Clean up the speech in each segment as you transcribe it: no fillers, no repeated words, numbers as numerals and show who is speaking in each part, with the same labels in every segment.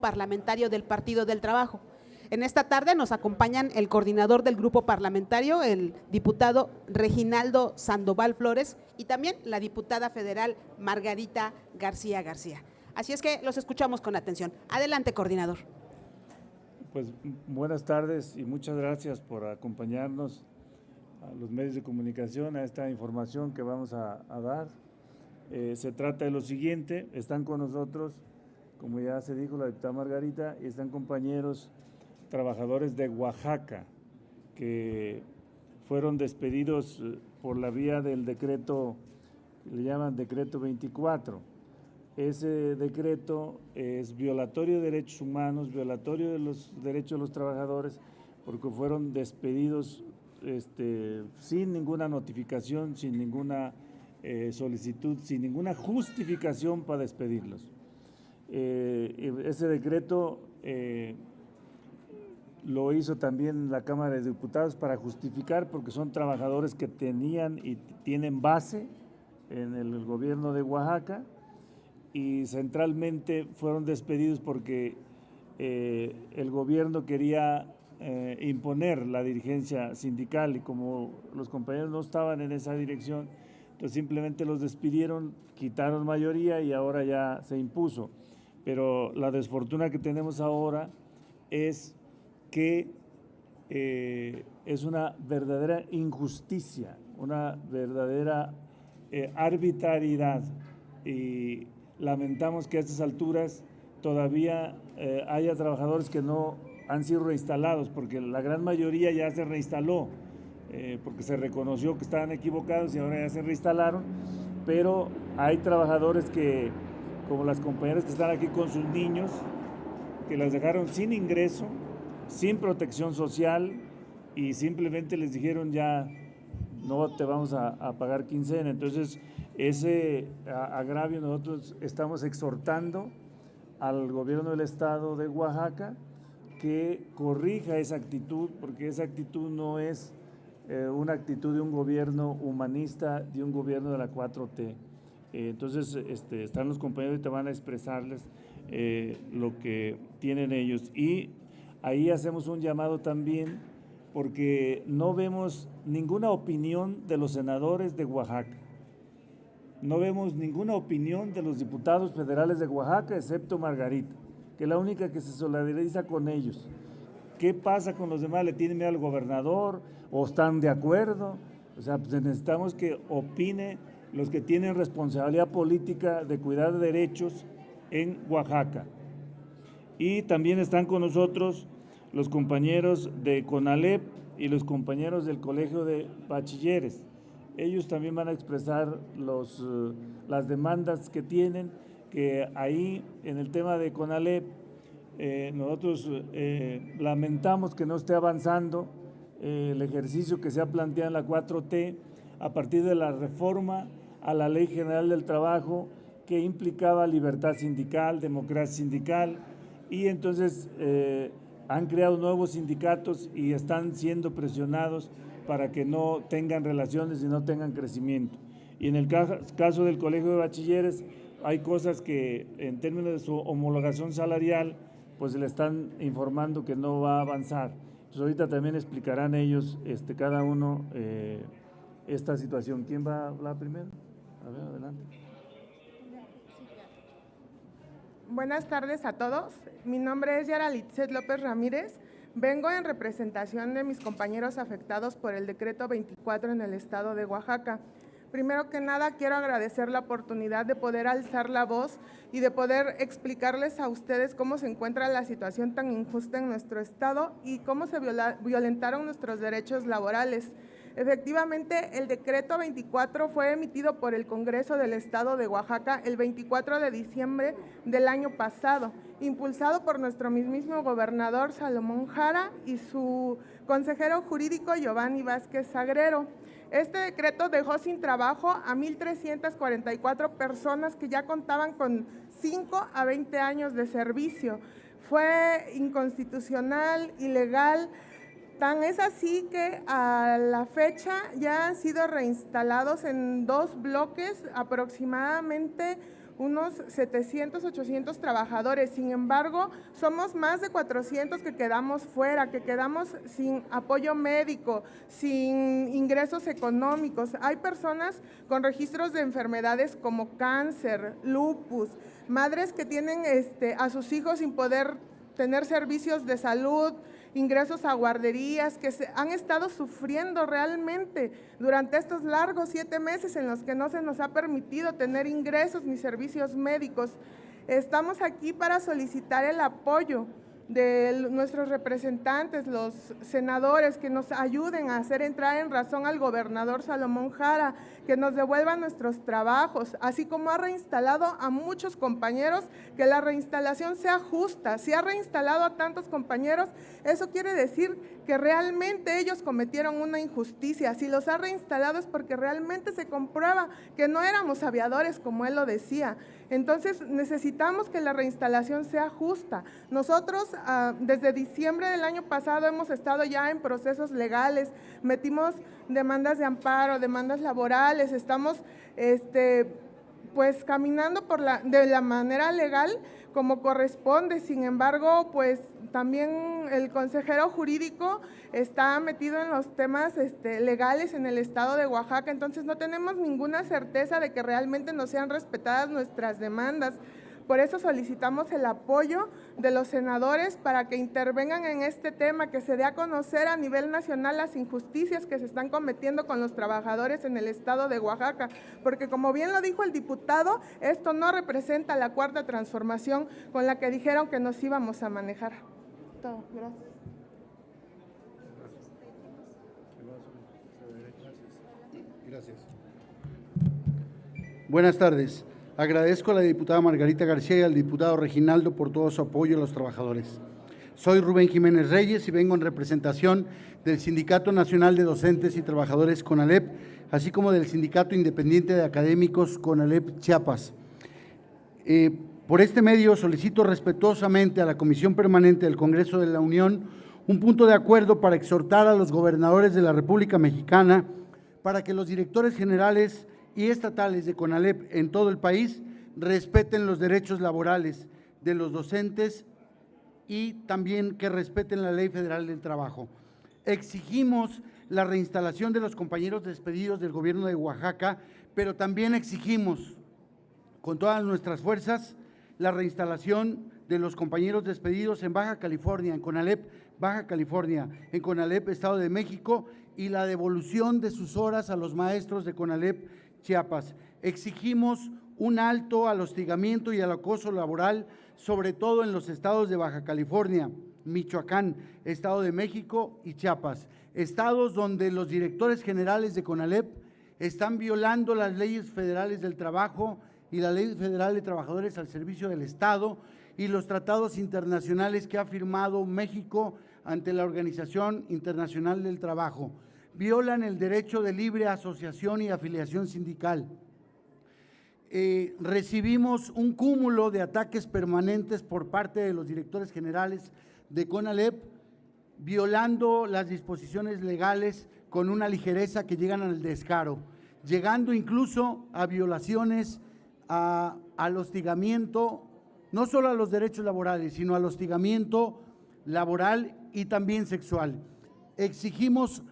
Speaker 1: parlamentario del Partido del Trabajo. En esta tarde nos acompañan el coordinador del grupo parlamentario, el diputado Reginaldo Sandoval Flores, y también la diputada federal Margarita García García. Así es que los escuchamos con atención. Adelante, coordinador.
Speaker 2: Pues buenas tardes y muchas gracias por acompañarnos a los medios de comunicación a esta información que vamos a dar. Se trata de lo siguiente: están con nosotros, como ya se dijo, la diputada Margarita, y están compañeros trabajadores de Oaxaca que fueron despedidos por la vía del decreto, le llaman decreto 24. Ese decreto es violatorio de derechos humanos, violatorio de los derechos de los trabajadores, porque fueron despedidos sin ninguna notificación, sin ninguna solicitud, sin ninguna justificación para despedirlos. Ese decreto lo hizo también la Cámara de Diputados para justificar, porque son trabajadores que tenían y tienen base en el gobierno de Oaxaca, y centralmente fueron despedidos porque el gobierno quería imponer la dirigencia sindical, y como los compañeros no estaban en esa dirección, entonces simplemente los despidieron, quitaron mayoría y ahora ya se impuso. Pero la desfortuna que tenemos ahora es que es una verdadera injusticia, una verdadera arbitrariedad, y lamentamos que a estas alturas todavía haya trabajadores que no han sido reinstalados, porque la gran mayoría ya se reinstaló, porque se reconoció que estaban equivocados y ahora ya se reinstalaron, pero hay trabajadores que, como las compañeras que están aquí con sus niños, que las dejaron sin ingreso, sin protección social, y simplemente les dijeron ya no te vamos a pagar quincena. Entonces ese agravio nosotros estamos exhortando al gobierno del estado de Oaxaca que corrija esa actitud, porque esa actitud no es una actitud de un gobierno humanista, de un gobierno de la 4T. Entonces están los compañeros y te van a expresarles lo que tienen ellos, y ahí hacemos un llamado también, porque no vemos ninguna opinión de los senadores de Oaxaca, no vemos ninguna opinión de los diputados federales de Oaxaca, excepto Margarita, que es la única que se solidariza con ellos. ¿Qué pasa con los demás? ¿Le tienen miedo al gobernador o están de acuerdo? O sea, pues necesitamos que opine los que tienen responsabilidad política de cuidar de derechos en Oaxaca. Y también están con nosotros los compañeros de CONALEP y los compañeros del Colegio de Bachilleres. Ellos también van a expresar las demandas que tienen, que ahí en el tema de CONALEP nosotros lamentamos que no esté avanzando el ejercicio que se ha planteado en la 4T a partir de la reforma a la Ley General del Trabajo, que implicaba libertad sindical, democracia sindical, y entonces han creado nuevos sindicatos y están siendo presionados para que no tengan relaciones y no tengan crecimiento. Y en el caso del Colegio de Bachilleres hay cosas que en términos de su homologación salarial pues le están informando que no va a avanzar. Entonces ahorita también explicarán ellos cada uno esta situación. ¿Quién va a hablar primero? A ver, adelante.
Speaker 3: Buenas tardes a todos. Mi nombre es Yaralitzet López Ramírez. Vengo en representación de mis compañeros afectados por el decreto 24 en el estado de Oaxaca. Primero que nada, quiero agradecer la oportunidad de poder alzar la voz y de poder explicarles a ustedes cómo se encuentra la situación tan injusta en nuestro estado y cómo se violentaron nuestros derechos laborales. Efectivamente, el decreto 24 fue emitido por el Congreso del Estado de Oaxaca el 24 de diciembre del año pasado, impulsado por nuestro mismísimo gobernador Salomón Jara y su consejero jurídico Giovanni Vázquez Sagrero. Este decreto dejó sin trabajo a 1,344 personas que ya contaban con 5 a 20 años de servicio. Fue inconstitucional, ilegal. Tan es así que a la fecha ya han sido reinstalados en 2 bloques aproximadamente unos 700, 800 trabajadores. Sin embargo, somos más de 400 que quedamos fuera, que quedamos sin apoyo médico, sin ingresos económicos. Hay personas con registros de enfermedades como cáncer, lupus, madres que tienen a sus hijos sin poder tener servicios de salud, ingresos a guarderías, que han estado sufriendo realmente durante estos largos 7 meses en los que no se nos ha permitido tener ingresos ni servicios médicos. Estamos aquí para solicitar el apoyo de nuestros representantes, los senadores, que nos ayuden a hacer entrar en razón al gobernador Salomón Jara, que nos devuelvan nuestros trabajos, así como ha reinstalado a muchos compañeros, que la reinstalación sea justa. Si ha reinstalado a tantos compañeros, eso quiere decir que realmente ellos cometieron una injusticia. Si los ha reinstalado es porque realmente se comprueba que no éramos aviadores, como él lo decía. Entonces necesitamos que la reinstalación sea justa. Nosotros desde diciembre del año pasado hemos estado ya en procesos legales, metimos demandas de amparo, demandas laborales, estamos pues caminando de la manera legal como corresponde. Sin embargo, pues también el consejero jurídico está metido en los temas legales en el estado de Oaxaca, entonces no tenemos ninguna certeza de que realmente nos sean respetadas nuestras demandas. Por eso solicitamos el apoyo de los senadores para que intervengan en este tema, que se dé a conocer a nivel nacional las injusticias que se están cometiendo con los trabajadores en el estado de Oaxaca, porque como bien lo dijo el diputado, esto no representa la cuarta transformación con la que dijeron que nos íbamos a manejar. Todo, gracias.
Speaker 4: Gracias. Buenas tardes. Agradezco a la diputada Margarita García y al diputado Reginaldo por todo su apoyo a los trabajadores. Soy Rubén Jiménez Reyes y vengo en representación del Sindicato Nacional de Docentes y Trabajadores CONALEP, así como del Sindicato Independiente de Académicos CONALEP Chiapas. Por este medio solicito respetuosamente a la Comisión Permanente del Congreso de la Unión un punto de acuerdo para exhortar a los gobernadores de la República Mexicana para que los directores generales y estatales de CONALEP en todo el país respeten los derechos laborales de los docentes y también que respeten la Ley Federal del Trabajo. Exigimos la reinstalación de los compañeros despedidos del gobierno de Oaxaca, pero también exigimos con todas nuestras fuerzas la reinstalación de los compañeros despedidos en Baja California, en CONALEP Baja California, en CONALEP Estado de México, y la devolución de sus horas a los maestros de CONALEP Chiapas. Exigimos un alto al hostigamiento y al acoso laboral, sobre todo en los estados de Baja California, Michoacán, Estado de México y Chiapas, estados donde los directores generales de CONALEP están violando las leyes federales del trabajo y la Ley Federal de Trabajadores al Servicio del Estado y los tratados internacionales que ha firmado México ante la Organización Internacional del Trabajo. Violan el derecho de libre asociación y afiliación sindical. Recibimos un cúmulo de ataques permanentes por parte de los directores generales de CONALEP, violando las disposiciones legales con una ligereza que llegan al descaro, llegando incluso a violaciones, al hostigamiento, no solo a los derechos laborales, sino al hostigamiento laboral y también sexual. Exigimos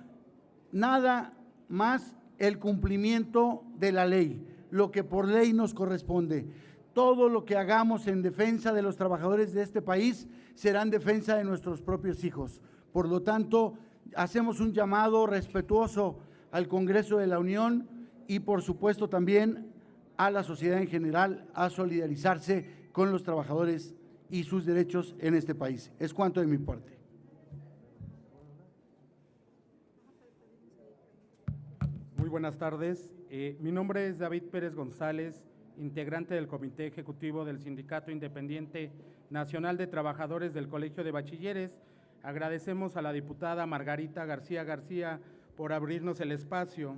Speaker 4: nada más el cumplimiento de la ley, lo que por ley nos corresponde. Todo lo que hagamos en defensa de los trabajadores de este país será en defensa de nuestros propios hijos. Por lo tanto, hacemos un llamado respetuoso al Congreso de la Unión y por supuesto también a la sociedad en general a solidarizarse con los trabajadores y sus derechos en este país. Es cuanto de mi parte.
Speaker 5: Muy buenas tardes. Mi nombre es David Pérez González, integrante del Comité Ejecutivo del Sindicato Independiente Nacional de Trabajadores del Colegio de Bachilleres. Agradecemos a la diputada Margarita García por abrirnos el espacio.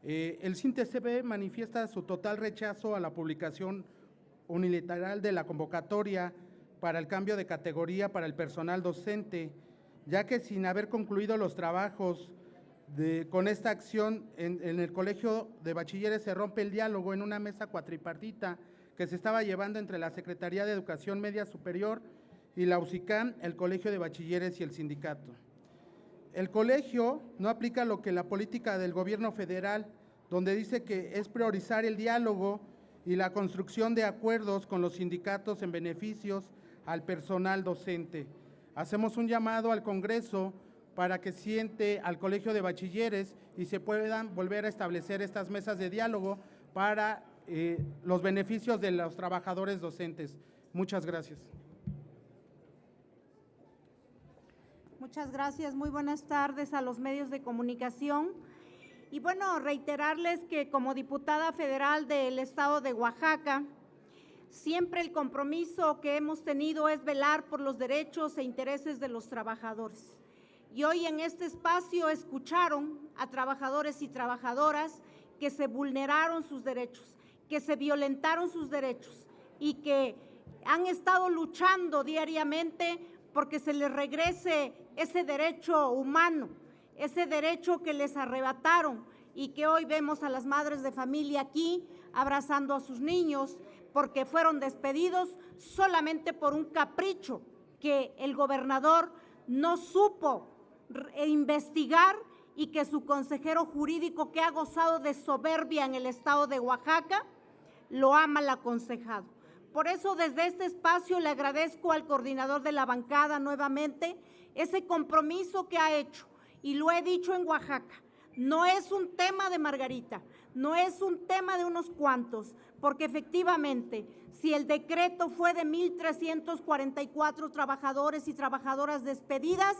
Speaker 5: El SINTECB manifiesta su total rechazo a la publicación unilateral de la convocatoria para el cambio de categoría para el personal docente, ya que sin haber concluido los trabajos con esta acción en el Colegio de Bachilleres se rompe el diálogo en una mesa cuatripartita que se estaba llevando entre la Secretaría de Educación Media Superior y la UCICAM, el Colegio de Bachilleres y el sindicato. El colegio no aplica lo que la política del gobierno federal, donde dice que es priorizar el diálogo y la construcción de acuerdos con los sindicatos en beneficios al personal docente. Hacemos un llamado al Congreso para que siente al Colegio de Bachilleres y se puedan volver a establecer estas mesas de diálogo para los beneficios de los trabajadores docentes. Muchas gracias.
Speaker 6: Muchas gracias, muy buenas tardes a los medios de comunicación. Y bueno, reiterarles que como diputada federal del estado de Oaxaca, siempre el compromiso que hemos tenido es velar por los derechos e intereses de los trabajadores. Y hoy en este espacio escucharon a trabajadores y trabajadoras que se vulneraron sus derechos, que se violentaron sus derechos y que han estado luchando diariamente porque se les regrese ese derecho humano, ese derecho que les arrebataron y que hoy vemos a las madres de familia aquí abrazando a sus niños porque fueron despedidos solamente por un capricho que el gobernador no supo investigar y que su consejero jurídico, que ha gozado de soberbia en el estado de Oaxaca, lo ha mal aconsejado. Por eso desde este espacio le agradezco al coordinador de la bancada nuevamente ese compromiso que ha hecho, y lo he dicho en Oaxaca, no es un tema de Margarita, no es un tema de unos cuantos, porque efectivamente, si el decreto fue de 1,344 trabajadores y trabajadoras despedidas,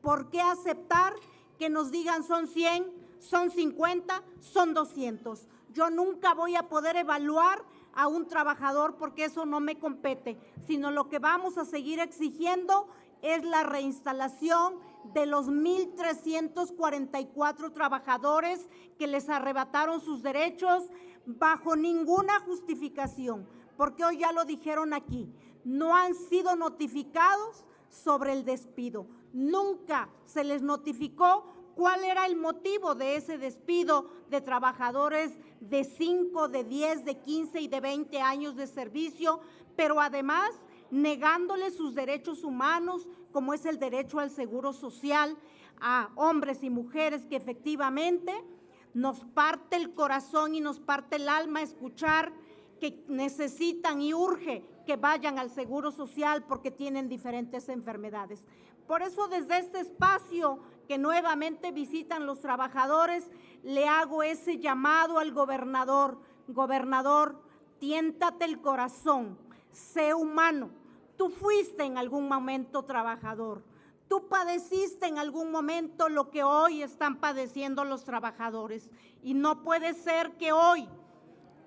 Speaker 6: ¿por qué aceptar que nos digan son 100, son 50, son 200? Yo nunca voy a poder evaluar a un trabajador porque eso no me compete, sino lo que vamos a seguir exigiendo es la reinstalación de los 1,344 trabajadores que les arrebataron sus derechos bajo ninguna justificación, porque hoy ya lo dijeron aquí, no han sido notificados sobre el despido, nunca se les notificó cuál era el motivo de ese despido de trabajadores de 5, de 10, de 15 y de 20 años de servicio, pero además negándoles sus derechos humanos, como es el derecho al seguro social a hombres y mujeres que efectivamente nos parte el corazón y nos parte el alma escuchar que necesitan y urge que vayan al seguro social porque tienen diferentes enfermedades. Por eso desde este espacio que nuevamente visitan los trabajadores, le hago ese llamado al gobernador. Gobernador, tiéntate el corazón, sé humano. Tú fuiste en algún momento trabajador, tú padeciste en algún momento lo que hoy están padeciendo los trabajadores y no puede ser que hoy,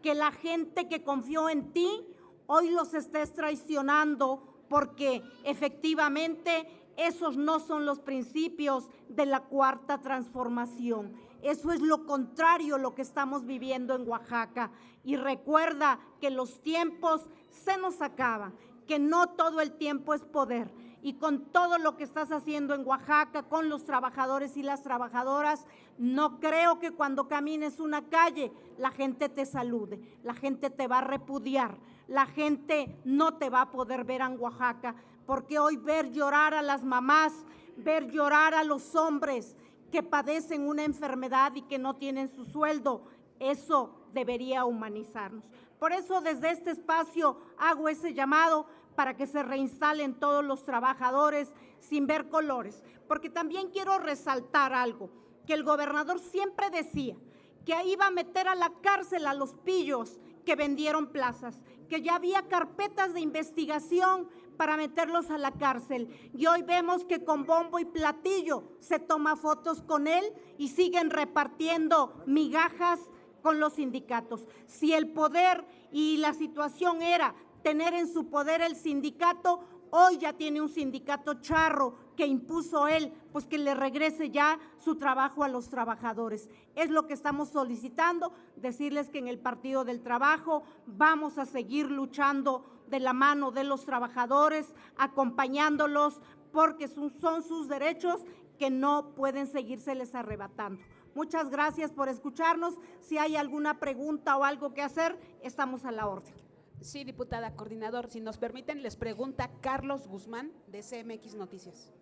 Speaker 6: que la gente que confió en ti, hoy los estés traicionando porque efectivamente esos no son los principios de la cuarta transformación. Eso es lo contrario a lo que estamos viviendo en Oaxaca. Y recuerda que los tiempos se nos acaban, que no todo el tiempo es poder. Y con todo lo que estás haciendo en Oaxaca, con los trabajadores y las trabajadoras, no creo que cuando camines una calle la gente te salude, la gente te va a repudiar, la gente no te va a poder ver en Oaxaca, porque hoy ver llorar a las mamás, ver llorar a los hombres que padecen una enfermedad y que no tienen su sueldo, eso debería humanizarnos. Por eso desde este espacio hago ese llamado para que se reinstalen todos los trabajadores sin ver colores, porque también quiero resaltar algo, que el gobernador siempre decía que iba a meter a la cárcel a los pillos que vendieron plazas, que ya había carpetas de investigación para meterlos a la cárcel. Y hoy vemos que con bombo y platillo se toma fotos con él y siguen repartiendo migajas con los sindicatos. Si el poder y la situación era tener en su poder el sindicato, hoy ya tiene un sindicato charro que impuso él, pues que le regrese ya su trabajo a los trabajadores. Es lo que estamos solicitando, decirles que en el Partido del Trabajo vamos a seguir luchando de la mano de los trabajadores, acompañándolos, porque son sus derechos que no pueden seguírseles arrebatando. Muchas gracias por escucharnos. Si hay alguna pregunta o algo que hacer, estamos a la orden.
Speaker 1: Sí, diputada, coordinador, si nos permiten, les pregunta Carlos Guzmán, de CMX Noticias.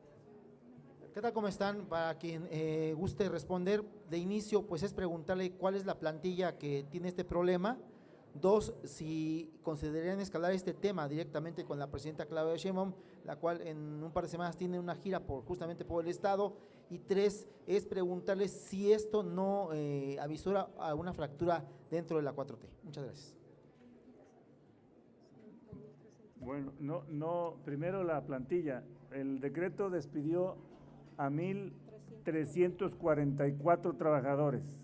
Speaker 7: ¿Qué tal? ¿Cómo están? Para quien guste responder, de inicio, pues es preguntarle cuál es la plantilla que tiene este problema. Dos, si considerarían escalar este tema directamente con la presidenta Claudia Sheinbaum, la cual en un par de semanas tiene una gira justamente por el estado. Y tres, es preguntarle si esto no avisora a una fractura dentro de la 4T. Muchas gracias.
Speaker 2: Bueno, no, primero la plantilla. El decreto despidió a 1,344 trabajadores,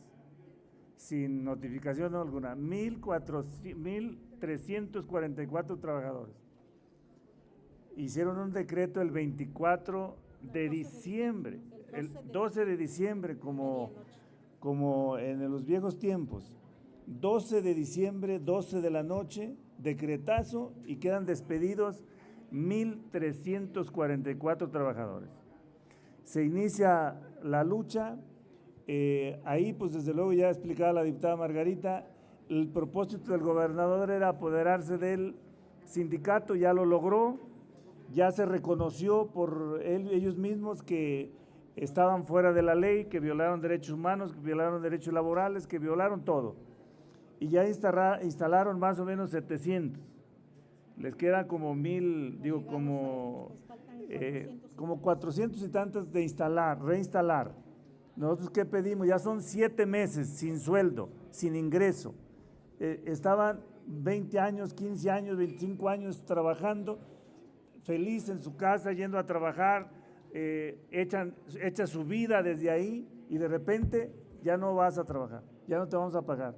Speaker 2: sin notificación alguna, 1,344 trabajadores. Hicieron un decreto el 24 de diciembre, el 12 de diciembre, como en los viejos tiempos. 12 de diciembre, 12 de la noche, decretazo, y quedan despedidos 1,344 trabajadores. Se inicia la lucha, ahí pues desde luego ya explicaba la diputada Margarita, el propósito del gobernador era apoderarse del sindicato, ya lo logró, ya se reconoció por ellos mismos que estaban fuera de la ley, que violaron derechos humanos, que violaron derechos laborales, que violaron todo. Y ya instalaron más o menos 700. Les quedan como 1,000, digo, como 400 y tantos de reinstalar. Nosotros, ¿qué pedimos? Ya son 7 meses sin sueldo, sin ingreso. Estaban 20 años, 15 años, 25 años trabajando, feliz en su casa, yendo a trabajar, echa su vida desde ahí, y de repente ya no vas a trabajar, ya no te vamos a pagar.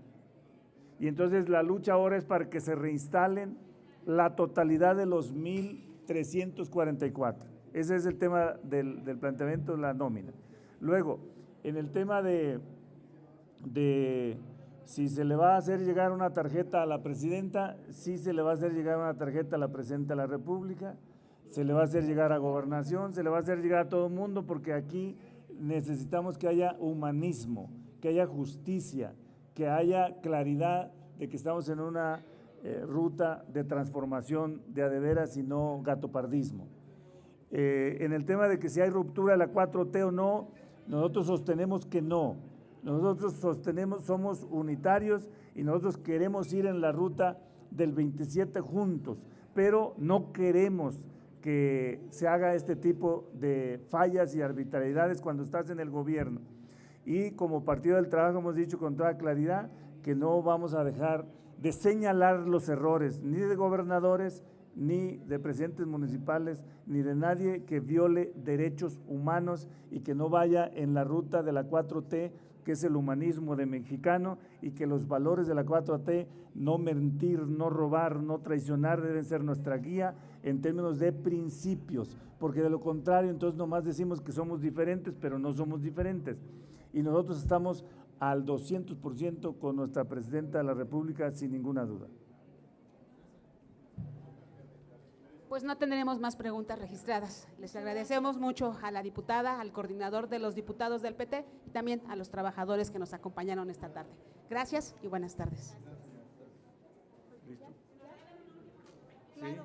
Speaker 2: Y entonces la lucha ahora es para que se reinstalen la totalidad de los 1,344. Ese es el tema del planteamiento de la nómina. Luego, en el tema de si se le va a hacer llegar una tarjeta a la presidenta, sí se le va a hacer llegar una tarjeta a la presidenta de la República, se le va a hacer llegar a Gobernación, se le va a hacer llegar a todo el mundo, porque aquí necesitamos que haya humanismo, que haya justicia, que haya claridad de que estamos en una ruta de transformación de a de veras y no gatopardismo. En el tema de que si hay ruptura de la 4T o no, nosotros sostenemos que no. Nosotros somos unitarios y nosotros queremos ir en la ruta del 27 juntos, pero no queremos que se haga este tipo de fallas y arbitrariedades cuando estás en el gobierno. Y como Partido del Trabajo hemos dicho con toda claridad que no vamos a dejar de señalar los errores, ni de gobernadores, ni de presidentes municipales, ni de nadie que viole derechos humanos y que no vaya en la ruta de la 4T, que es el humanismo de mexicano, y que los valores de la 4T, no mentir, no robar, no traicionar, deben ser nuestra guía en términos de principios, porque de lo contrario entonces nomás decimos que somos diferentes, pero no somos diferentes. Y nosotros estamos al 200% con nuestra presidenta de la República, sin ninguna duda.
Speaker 1: Pues no tendremos más preguntas registradas. Les agradecemos mucho a la diputada, al coordinador de los diputados del PT y también a los trabajadores que nos acompañaron esta tarde. Gracias y buenas tardes.
Speaker 2: ¿Listo?
Speaker 6: Claro.